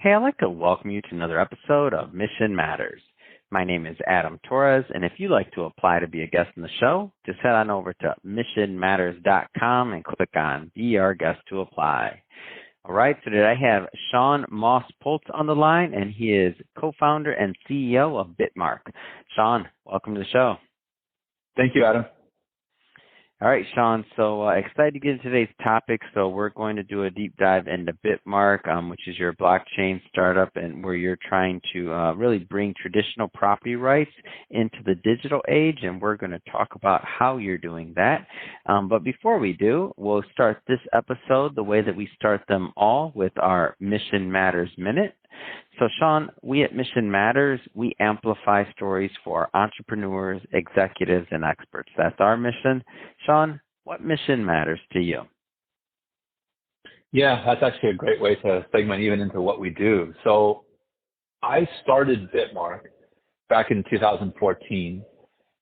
Hey, I'd like to welcome you to another episode of Mission Matters. My name is Adam Torres, and if you'd like to apply to be a guest on the show, just head on over to missionmatters.com and click on Be Our Guest to apply. All right, so today I have Sean Moss-Pultz on the line, and he is co-founder and CEO of Bitmark. Sean, welcome to the show. Thank you, Adam. All right, Sean, so excited to get into today's topic. So we're going to do a deep dive into Bitmark, which is your blockchain startup, and where you're trying to really bring traditional property rights into the digital age, and we're going to talk about how you're doing that. But before we do, we'll start this episode the way that we start them all, with our Mission Matters Minute. So, Sean, we at Mission Matters, we amplify stories for entrepreneurs, executives, and experts. That's our mission. Sean, what mission matters to you? Yeah, that's actually a great way to segment even into what we do. So I started Bitmark back in 2014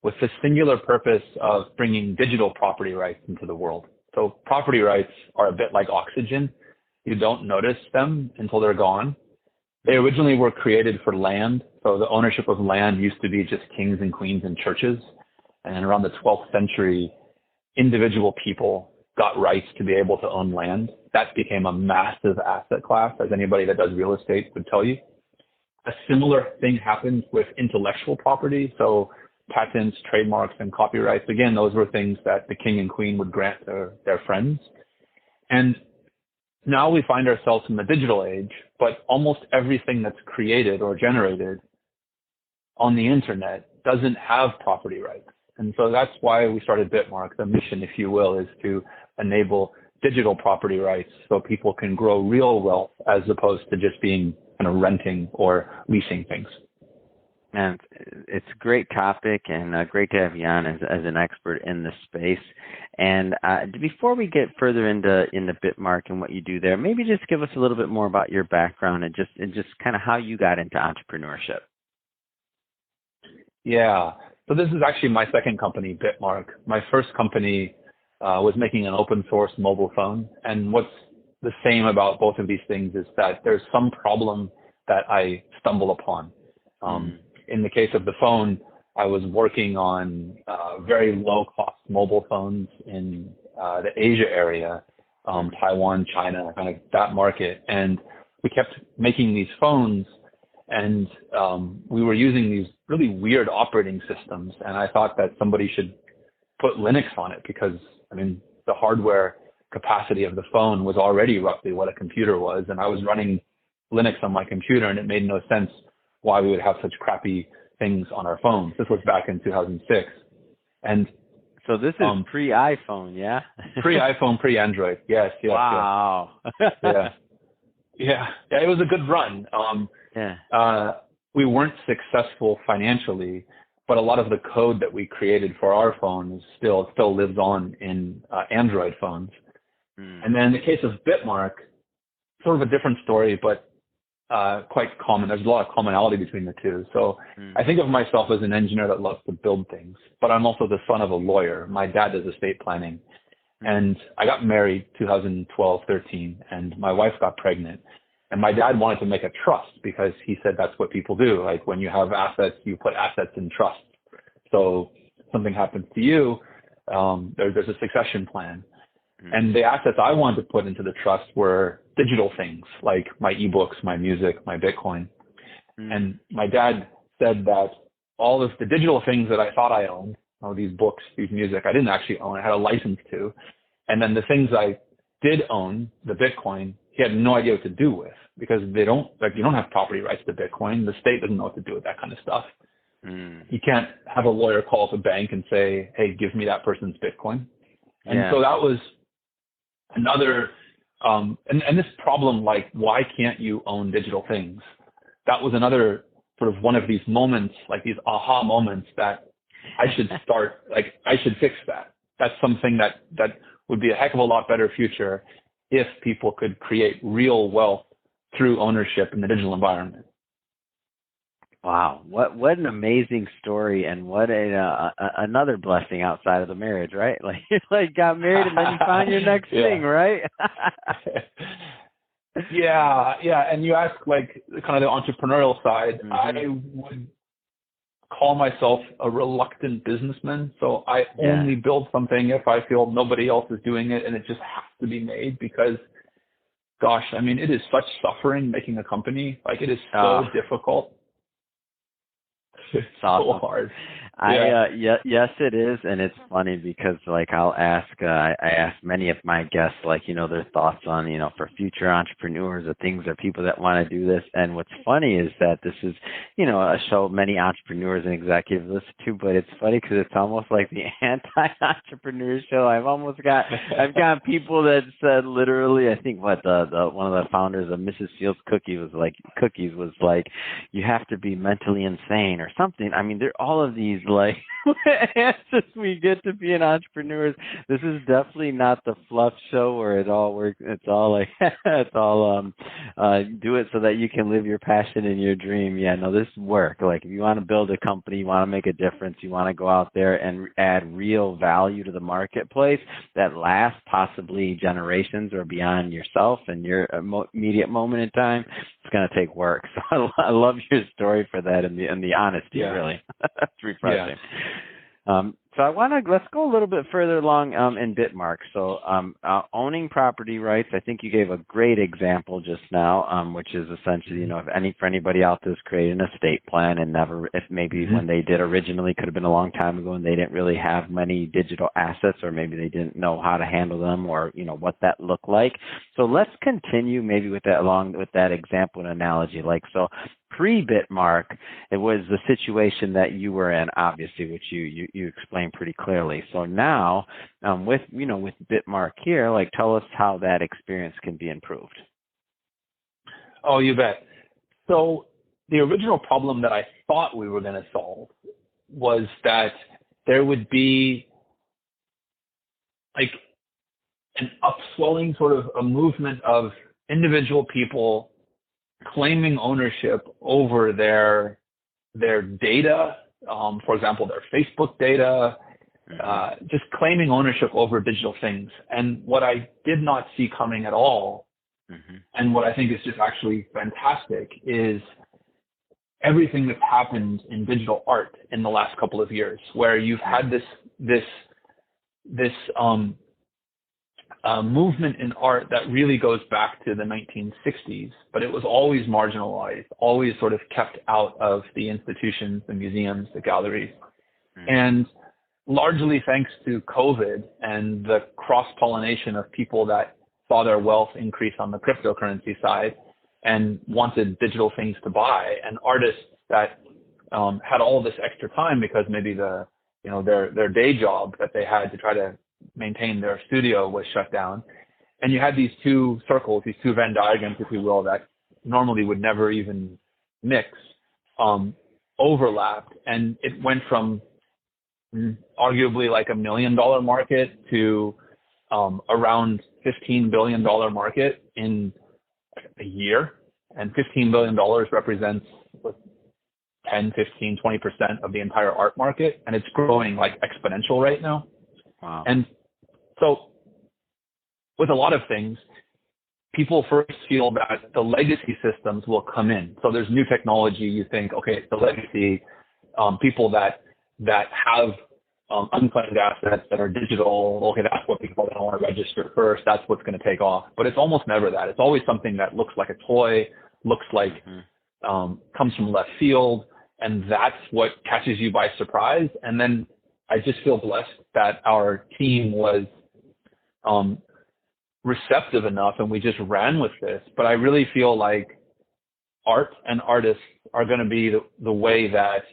with the singular purpose of bringing digital property rights into the world. So property rights are a bit like oxygen. You don't notice them until they're gone. They originally were created for land. So the ownership of land used to be just kings and queens and churches. And around the 12th century, individual people got rights to be able to own land. That became a massive asset class, as anybody that does real estate would tell you. A similar thing happened with intellectual property. So patents, trademarks, and copyrights. Again, those were things that the king and queen would grant their friends. And now we find ourselves in the digital age, but almost everything that's created or generated on the internet doesn't have property rights. And so that's why we started Bitmark. The mission, if you will, is to enable digital property rights so people can grow real wealth as opposed to just being kind of renting or leasing things. And it's a great topic, and great to have you on as an expert in this space. And before we get further into Bitmark and what you do there, maybe just give us a little bit more about your background and just kind of how you got into entrepreneurship. Yeah. So this is actually my second company, Bitmark. My first company was making an open source mobile phone. And what's the same about both of these things is that there's some problem that I stumble upon. In the case of the phone, I was working on very low-cost mobile phones in the Asia area, Taiwan, China, kind of that market. And we kept making these phones, and we were using these really weird operating systems. And I thought that somebody should put Linux on it because, I mean, the hardware capacity of the phone was already roughly what a computer was. And I was running Linux on my computer, and it made no sense why we would have such crappy things on our phones. This was back in 2006. And so this is pre-iPhone, yeah? Pre-iPhone, pre-Android. Yes. Wow. Yes. Yeah. It was a good run. We weren't successful financially, but a lot of the code that we created for our phone still lives on in Android phones. And then in the case of Bitmark, sort of a different story, but quite common. There's a lot of commonality between the two. So I think of myself as an engineer that loves to build things, but I'm also the son of a lawyer. My dad does estate planning, and I got married 2012, 13, and my wife got pregnant. And my dad wanted to make a trust because he said that's what people do. Like when you have assets, you put assets in trust. So if something happens to you, there's a succession plan. And the assets I wanted to put into the trust were digital things like my ebooks, my music, my Bitcoin. And my dad said that all of the digital things that I thought I owned, these books, these music, I didn't actually own. I had a license to. And then the things I did own, the Bitcoin, he had no idea what to do with because you don't have property rights to Bitcoin. The state doesn't know what to do with that kind of stuff. You can't have a lawyer call the bank and say, hey, give me that person's Bitcoin. And so that was another, and this problem, like, why can't you own digital things? That was another sort of one of these moments, like these aha moments that I should start, like, I should fix that. That's something that would be a heck of a lot better future if people could create real wealth through ownership in the digital environment. Wow, what an amazing story, and what another blessing outside of the marriage, right? Like got married and then you find your next thing, right? Yeah, yeah. And you ask like kind of the entrepreneurial side. Mm-hmm. I would call myself a reluctant businessman. So I only build something if I feel nobody else is doing it and it just has to be made because gosh, I mean, it is such suffering making a company. Like it is so difficult. It's awesome. so hard. Yes, it is, and it's funny because like I'll ask, I ask many of my guests, like their thoughts on for future entrepreneurs or things or people that want to do this. And what's funny is that this is a show many entrepreneurs and executives listen to, but it's funny because it's almost like the anti-entrepreneur show. I've got people that said literally, I think what the one of the founders of Mrs. Fields Cookies was like, you have to be mentally insane or something. I mean, there all of these like answers we get to being entrepreneurs. This is definitely not the fluff show where it all works. It's all like do it so that you can live your passion and your dream. Yeah, no, this work. Like if you want to build a company, you want to make a difference, you want to go out there and add real value to the marketplace that lasts possibly generations or beyond yourself and your immediate moment in time. It's going to take work. So I love your story for that and the honesty. Really. That's refreshing. So let's go a little bit further along in Bitmark. So owning property rights, I think you gave a great example just now, which is essentially, for anybody out there's creating an estate plan and if maybe when they did originally could have been a long time ago and they didn't really have many digital assets or maybe they didn't know how to handle them or, what that looked like. So let's continue maybe with that along with that example and analogy. Like, so pre-Bitmark, it was the situation that you were in, obviously, which you explained pretty clearly. So now, with Bitmark here, like, tell us how that experience can be improved. Oh, you bet. So the original problem that I thought we were going to solve was that there would be like an upswelling, sort of a movement of individual people claiming ownership over their data, for example, their Facebook data, just claiming ownership over digital things. And what I did not see coming at all, and what I think is just actually fantastic, is everything that's happened in digital art in the last couple of years, where you've had this movement in art that really goes back to the 1960s, but it was always marginalized, always sort of kept out of the institutions, the museums, the galleries. And largely thanks to COVID and the cross-pollination of people that saw their wealth increase on the cryptocurrency side and wanted digital things to buy, and artists that had all this extra time because maybe their day job that they had to try to maintain their studio was shut down. And you had these two circles, these two Venn diagrams, if you will, that normally would never even mix, overlapped. And it went from arguably like $1 million market to around $15 billion market in a year. And $15 billion represents 10, 15, 20% of the entire art market. And it's growing like exponential right now. Wow. And so with a lot of things, people first feel that the legacy systems will come in. So there's new technology. You think, okay, it's the legacy, people that have unclaimed assets that are digital. Okay, that's what people don't want to register first. That's what's going to take off. But it's almost never that. It's always something that looks like a toy, looks like comes from left field, and that's what catches you by surprise. And then I just feel blessed that our team was receptive enough and we just ran with this. But I really feel like art and artists are going to be the way that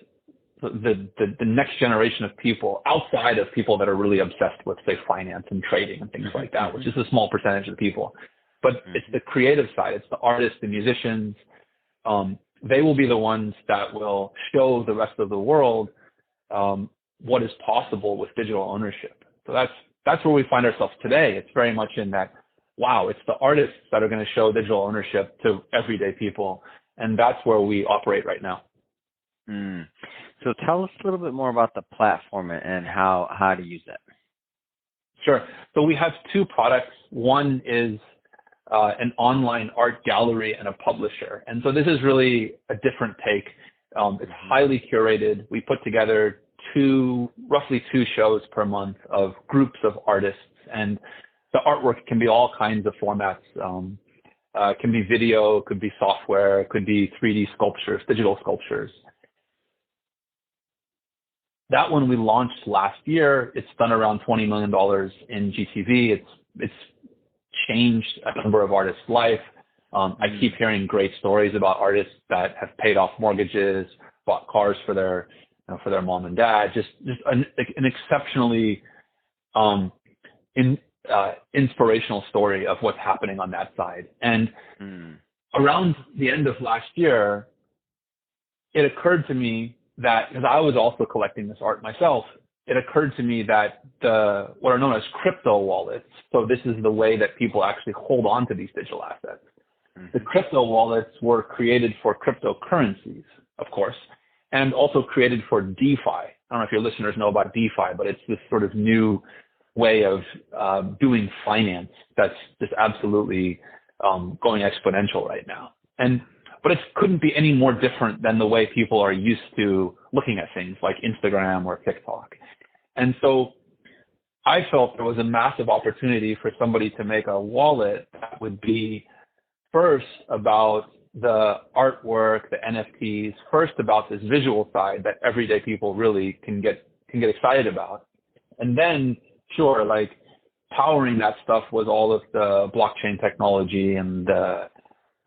the next generation of people, outside of people that are really obsessed with, say, finance and trading and things like that, which is a small percentage of the people. But it's the creative side. It's the artists, the musicians. They will be the ones that will show the rest of the world what is possible with digital ownership. So that's where we find ourselves today. It's very much in that, wow, it's the artists that are going to show digital ownership to everyday people. And that's where we operate right now. So tell us a little bit more about the platform and how to use it. Sure. So we have two products. One is an online art gallery and a publisher. And so this is really a different take. It's highly curated. We put together roughly two shows per month of groups of artists, and the artwork can be all kinds of formats. It can be video, could be software, it could be 3D sculptures, digital sculptures. That one we launched last year. It's done around $20 million in GTV. It's changed a number of artists' life. I keep hearing great stories about artists that have paid off mortgages, bought cars for their mom and dad. Just an exceptionally inspirational story of what's happening on that side. And around the end of last year, it occurred to me that, because I was also collecting this art myself, it occurred to me that what are known as crypto wallets, so this is the way that people actually hold on to these digital assets. The crypto wallets were created for cryptocurrencies, of course, and also created for DeFi. I don't know if your listeners know about DeFi, but it's this sort of new way of doing finance that's just absolutely going exponential right now. But it couldn't be any more different than the way people are used to looking at things like Instagram or TikTok. And so I felt there was a massive opportunity for somebody to make a wallet that would be first about the artwork, the NFTs, first about this visual side that everyday people really can get excited about. And then, sure, like powering that stuff was all of the blockchain technology and the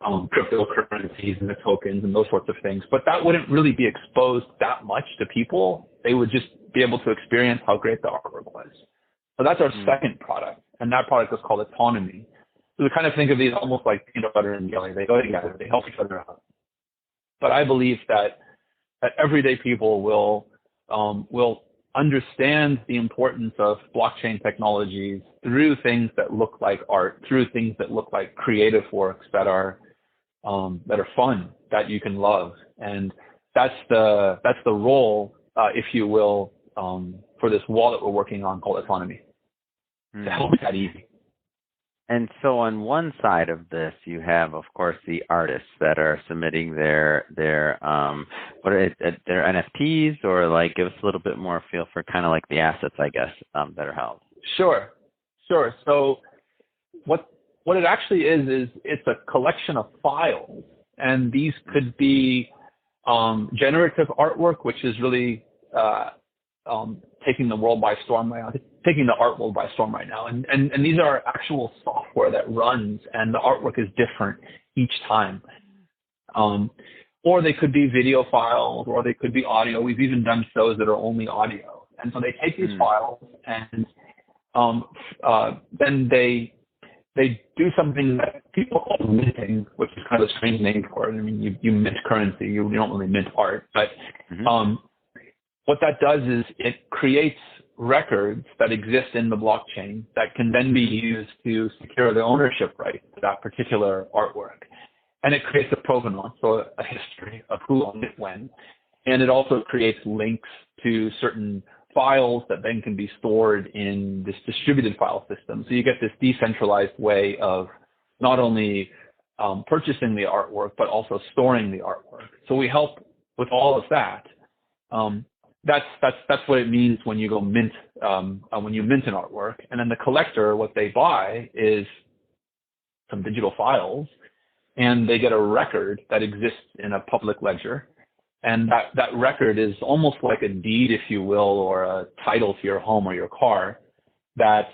cryptocurrencies and the tokens and those sorts of things. But that wouldn't really be exposed that much to people. They would just be able to experience how great the artwork was. So that's our second product. And that product is called Autonomy. So we kind of think of these almost like peanut butter and jelly. They go together. They help each other out. But I believe that everyday people will understand the importance of blockchain technologies through things that look like art, through things that look like creative works that are fun, that you can love. And that's the role, if you will, for this wallet we're working on called Autonomy, to help make that easy. And so on one side of this, you have, of course, the artists that are submitting their NFTs, or like give us a little bit more feel for kind of like the assets, I guess, that are held. Sure. So what it actually is it's a collection of files, and these could be generative artwork, which is really taking the world by storm right now, taking the art world by storm right now. And these are actual software that runs, and the artwork is different each time. Or they could be video files, or they could be audio. We've even done shows that are only audio. And so they take these files, and then they do something that people call minting, which is kind of a strange name for it. I mean, you mint currency. You don't really mint art. But what that does is it creates records that exist in the blockchain that can then be used to secure the ownership right to that particular artwork. And it creates a provenance, so a history of who owned it when. And it also creates links to certain files that then can be stored in this distributed file system. So you get this decentralized way of not only purchasing the artwork, but also storing the artwork. So we help with all of that. That's what it means when you go mint, when you mint an artwork. And then the collector, what they buy is some digital files, and they get a record that exists in a public ledger. And that record is almost like a deed, if you will, or a title to your home or your car that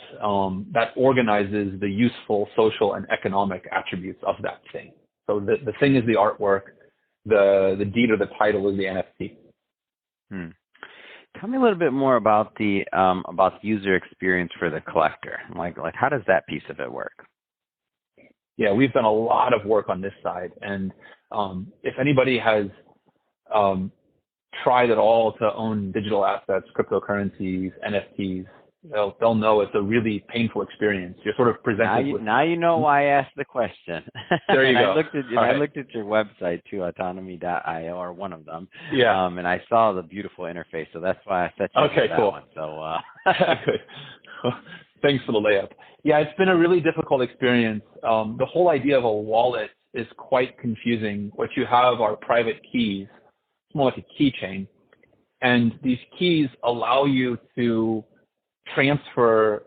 organizes the useful social and economic attributes of that thing. So the thing is the artwork, the deed or the title is the NFT. Tell me a little bit more about the user experience for the collector. Like how does that piece of it work? Yeah, we've done a lot of work on this side, and if anybody has tried at all to own digital assets, cryptocurrencies, NFTs, they'll know it's a really painful experience. You're sort of presented with... Now you know why I asked the question. There you go. I looked at your website too, autonomy.io, or one of them. Yeah. And I saw the beautiful interface, so that's why I set you up for that one. So, Good. Thanks for the layup. Yeah, it's been a really difficult experience. The whole idea of a wallet is quite confusing. What you have are private keys. It's more like a keychain. And these keys allow you to transfer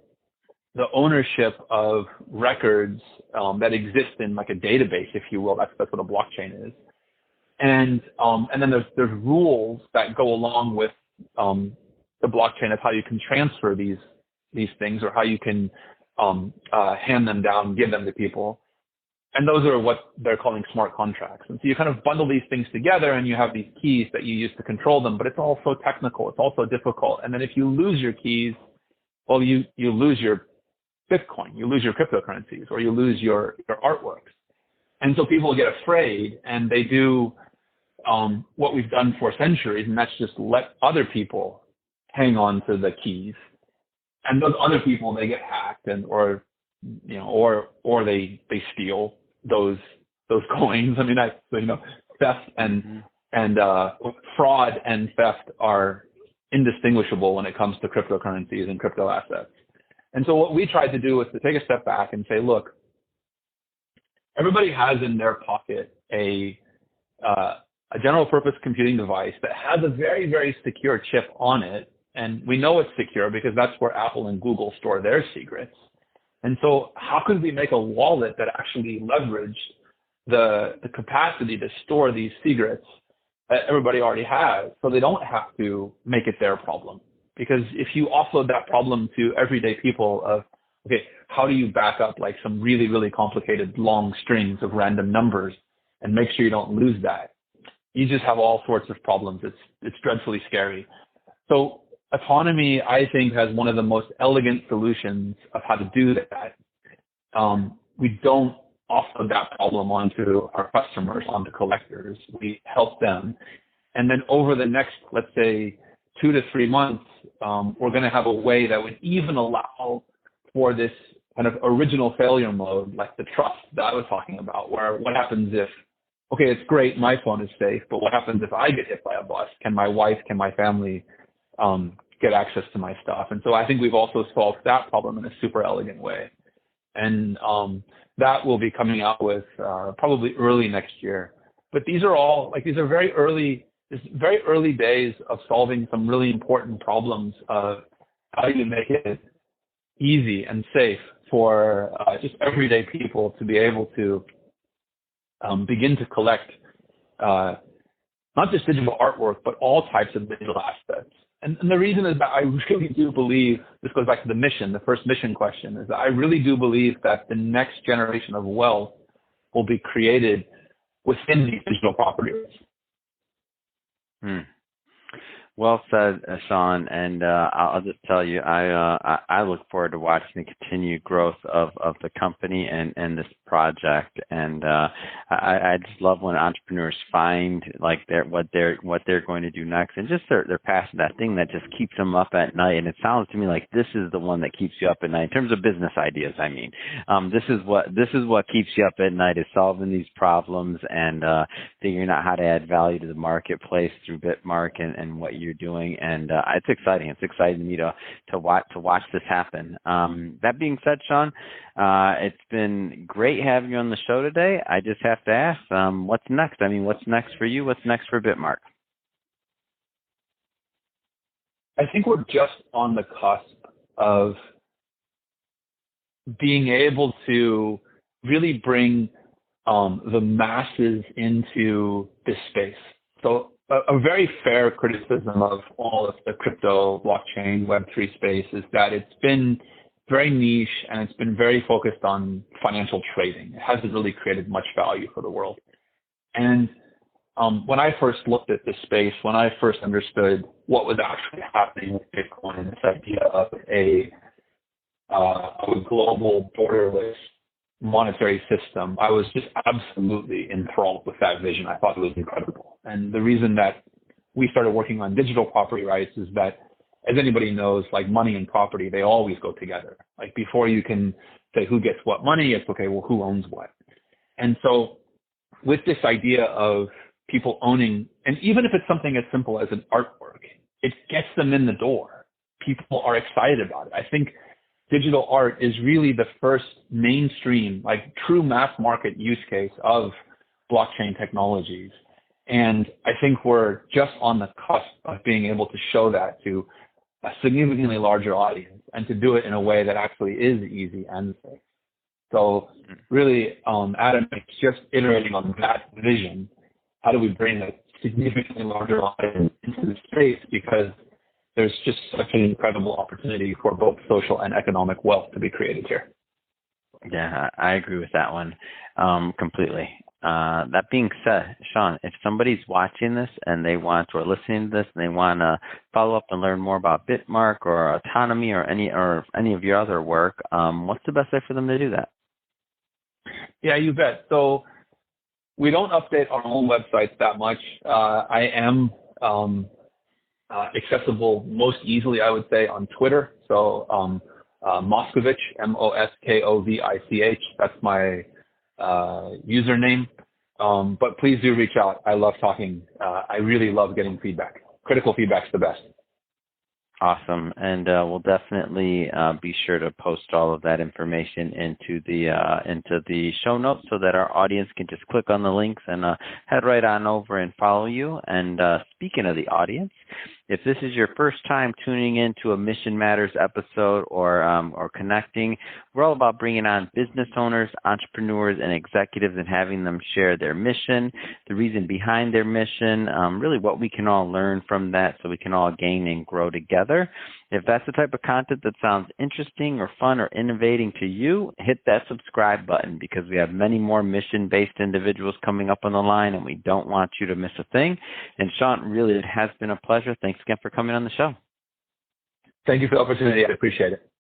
the ownership of records that exist in like a database, if you will. That's what a blockchain is. And then there's rules that go along with the blockchain of how you can transfer these things, or how you can hand them down, give them to people. And those are what they're calling smart contracts. And so you kind of bundle these things together, and you have these keys that you use to control them, but it's also technical. It's also difficult. And then if you lose your keys, well, you lose your Bitcoin, you lose your cryptocurrencies, or you lose your artworks. And so people get afraid, and they do what we've done for centuries, and that's just let other people hang on to the keys. And those other people, they get hacked, or they steal those coins. I mean, theft and fraud and theft are indistinguishable when it comes to cryptocurrencies and crypto assets. And so what we tried to do was to take a step back and say, look, everybody has in their pocket a general purpose computing device that has a very, very secure chip on it. And we know it's secure because that's where Apple and Google store their secrets. And so how could we make a wallet that actually leveraged the capacity to store these secrets that everybody already has, so they don't have to make it their problem? Because if you offload that problem to everyday people of, okay, how do you back up like some really, really complicated long strings of random numbers and make sure you don't lose that? You just have all sorts of problems. It's dreadfully scary. So autonomy, I think, has one of the most elegant solutions of how to do that. We don't offload that problem onto our customers, onto collectors. We help them. And then over the next, let's say, 2 to 3 months, we're going to have a way that would even allow for this kind of original failure mode, like the trust that I was talking about, where what happens if, okay, it's great, my phone is safe, but what happens if I get hit by a bus? Can my wife, can my family get access to my stuff? And so I think we've also solved that problem in a super elegant way. And that will be coming out with probably early next year. But these are very early days of solving some really important problems of how do you make it easy and safe for just everyday people to be able to begin to collect not just digital artwork, but all types of digital assets. And the reason is that I really do believe, this goes back to the mission, the first mission question, is that I really do believe that the next generation of wealth will be created within these digital properties. Well said, Sean. And I'll just tell you, I look forward to watching the continued growth of the company and this project. And I just love when entrepreneurs find like what they're going to do next, and just their passion, that thing that just keeps them up at night. And it sounds to me like this is the one that keeps you up at night in terms of business ideas. I mean, this is what keeps you up at night, is solving these problems and figuring out how to add value to the marketplace through Bitmark and what you're doing. And it's exciting. It's exciting to me to watch this happen. That being said, Sean, it's been great having you on the show today. I just have to ask, what's next? I mean, what's next for you? What's next for Bitmark? I think we're just on the cusp of being able to really bring the masses into this space. So a very fair criticism of all of the crypto, blockchain, Web3 space is that it's been very niche and it's been very focused on financial trading. It hasn't really created much value for the world. And when I first looked at this space, when I first understood what was actually happening with Bitcoin, this idea of a global borderless monetary system, I was just absolutely enthralled with that vision. I thought it was incredible. And the reason that we started working on digital property rights is that, as anybody knows, like money and property, they always go together. Like before you can say who gets what money, it's okay, well, who owns what? And so with this idea of people owning, and even if it's something as simple as an artwork, it gets them in the door. People are excited about it. I think digital art is really the first mainstream, like true mass market use case of blockchain technologies. And I think we're just on the cusp of being able to show that to a significantly larger audience and to do it in a way that actually is easy and safe. So really, Adam, it's just iterating on that vision. How do we bring a significantly larger audience into the space? Because there's just such an incredible opportunity for both social and economic wealth to be created here. Yeah, I agree with that one completely. That being said, Sean, if somebody's watching this and they want, or listening to this, and they want to follow up and learn more about Bitmark or Autonomy or any of your other work, what's the best way for them to do that? Yeah, you bet. So we don't update our own websites that much. I am accessible most easily, I would say, on Twitter. So Moskovich, Moskovich. That's my username. But please do reach out. I love talking. I really love getting feedback. Critical feedback's the best. Awesome. And we'll definitely be sure to post all of that information into the show notes so that our audience can just click on the links and head right on over and follow you. And speaking of the audience, if this is your first time tuning into a Mission Matters episode or connecting, we're all about bringing on business owners, entrepreneurs, and executives and having them share their mission, the reason behind their mission, really what we can all learn from that so we can all gain and grow together. If that's the type of content that sounds interesting or fun or innovating to you, hit that subscribe button because we have many more mission-based individuals coming up on the line and we don't want you to miss a thing. And Sean, really, it has been a pleasure. Thanks again for coming on the show. Thank you for the opportunity. I appreciate it.